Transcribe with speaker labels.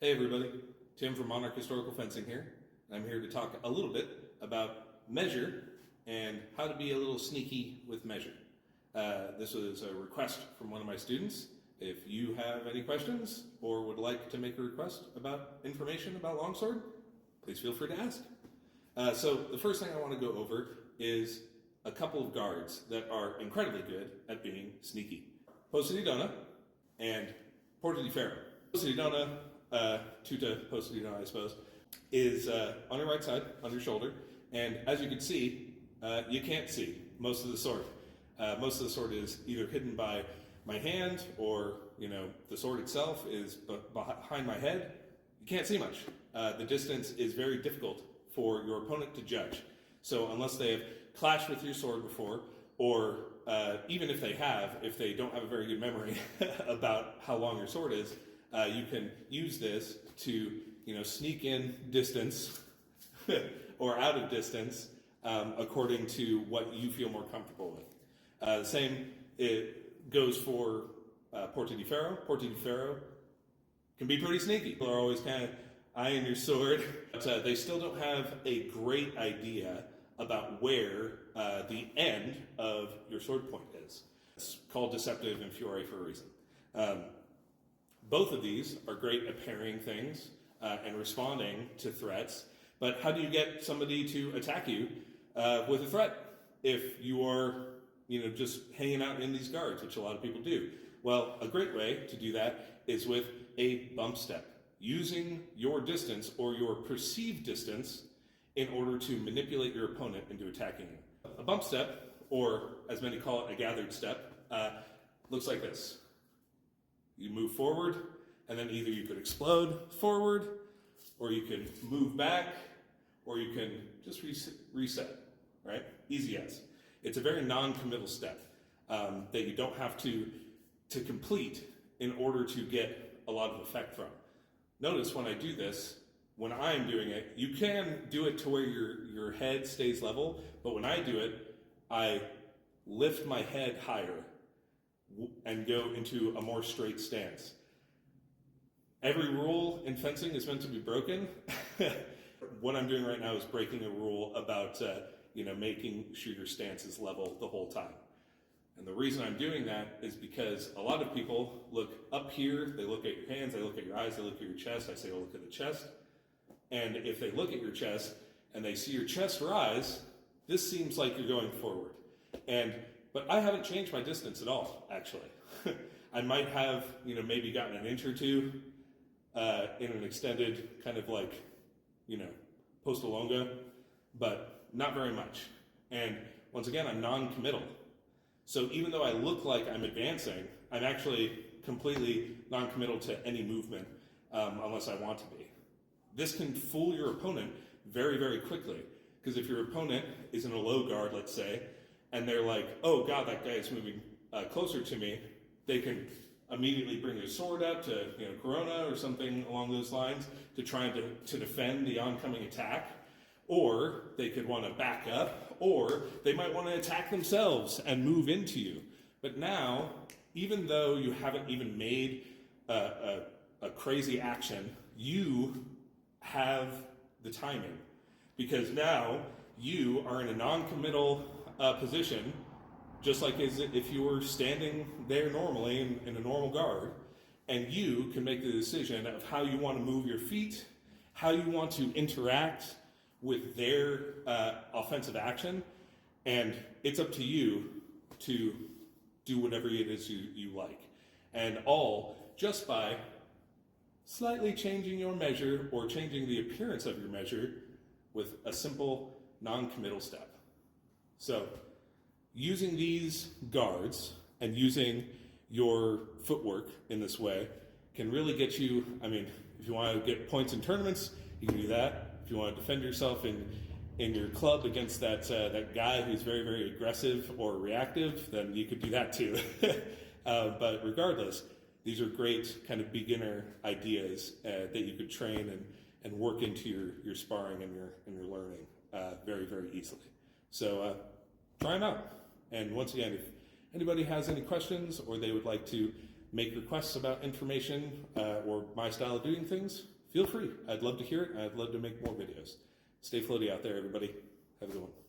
Speaker 1: Hey everybody, Tim from Monarch Historical Fencing here. I'm here to talk a little bit about measure and how to be a little sneaky with measure. This was a request from one of my students. If you have any questions or would like to make a request about information about longsword, please feel free to ask. So the first thing I want to go over is a couple of guards that are incredibly good at being sneaky. Posta di donna and porta di ferro. Posta di donna, tuta posta di donna, I suppose, is on your right side, on your shoulder, and as you can see, you can't see most of the sword. Most of the sword is either hidden by my hand or, the sword itself is behind my head. You can't see much. The distance is very difficult for your opponent to judge. So unless they have clashed with your sword before, or even if they don't have a very good memory about how long your sword is, you can use this to, sneak in distance or out of distance according to what you feel more comfortable with. The same it goes for porta di ferro. Porta di ferro can be pretty sneaky. People are always kind of eyeing your sword, but they still don't have a great idea about where the end of your sword point is. It's called deceptive and fury for a reason. Both of these are great at parrying things and responding to threats, but how do you get somebody to attack you with a threat if you are just hanging out in these guards, which a lot of people do? Well, a great way to do that is with a bump step, using your distance or your perceived distance in order to manipulate your opponent into attacking you. A bump step, or as many call it, a gathered step, looks like this. You move forward, and then either you could explode forward, or you can move back, or you can just reset, right? Easy as. It's a very non-committal step that you don't have to complete in order to get a lot of effect from. Notice when I do this, when I'm doing it, you can do it to where your head stays level, but when I do it, I lift my head higher and go into a more straight stance. Every rule in fencing is meant to be broken. What I'm doing right now is breaking a rule about making sure your stance is level the whole time. And the reason I'm doing that is because a lot of people look up here, they look at your hands, they look at your eyes, they look at your chest. I say, oh, look at the chest. And if they look at your chest and they see your chest rise, this seems like you're going forward. But I haven't changed my distance at all, actually. I might have, maybe gotten an inch or two in an extended kind of posta longa, but not very much. And once again, I'm non-committal. So even though I look like I'm advancing, I'm actually completely non-committal to any movement unless I want to be. This can fool your opponent very, very quickly. Because if your opponent is in a low guard, let's say, and they're like, oh God, that guy is moving closer to me, they can immediately bring their sword out to Corona or something along those lines to try to defend the oncoming attack. Or they could want to back up, or they might want to attack themselves and move into you. But now, even though you haven't even made a crazy action, you have the timing. Because now you are in a non-committal position, just like as if you were standing there normally in a normal guard, and you can make the decision of how you want to move your feet, how you want to interact with their offensive action, and it's up to you to do whatever it is you like. And all just by slightly changing your measure or changing the appearance of your measure with a simple non-committal step. So using these guards and using your footwork in this way can really get you, if you want to get points in tournaments, you can do that. If you want to defend yourself in your club against that guy who's very, very aggressive or reactive, then you could do that too. But regardless, these are great kind of beginner ideas that you could train and work into your sparring and your learning very, very easily. So try them out. And once again, if anybody has any questions or they would like to make requests about information or my style of doing things, feel free. I'd love to hear it. I'd love to make more videos. Stay floaty out there, everybody. Have a good one.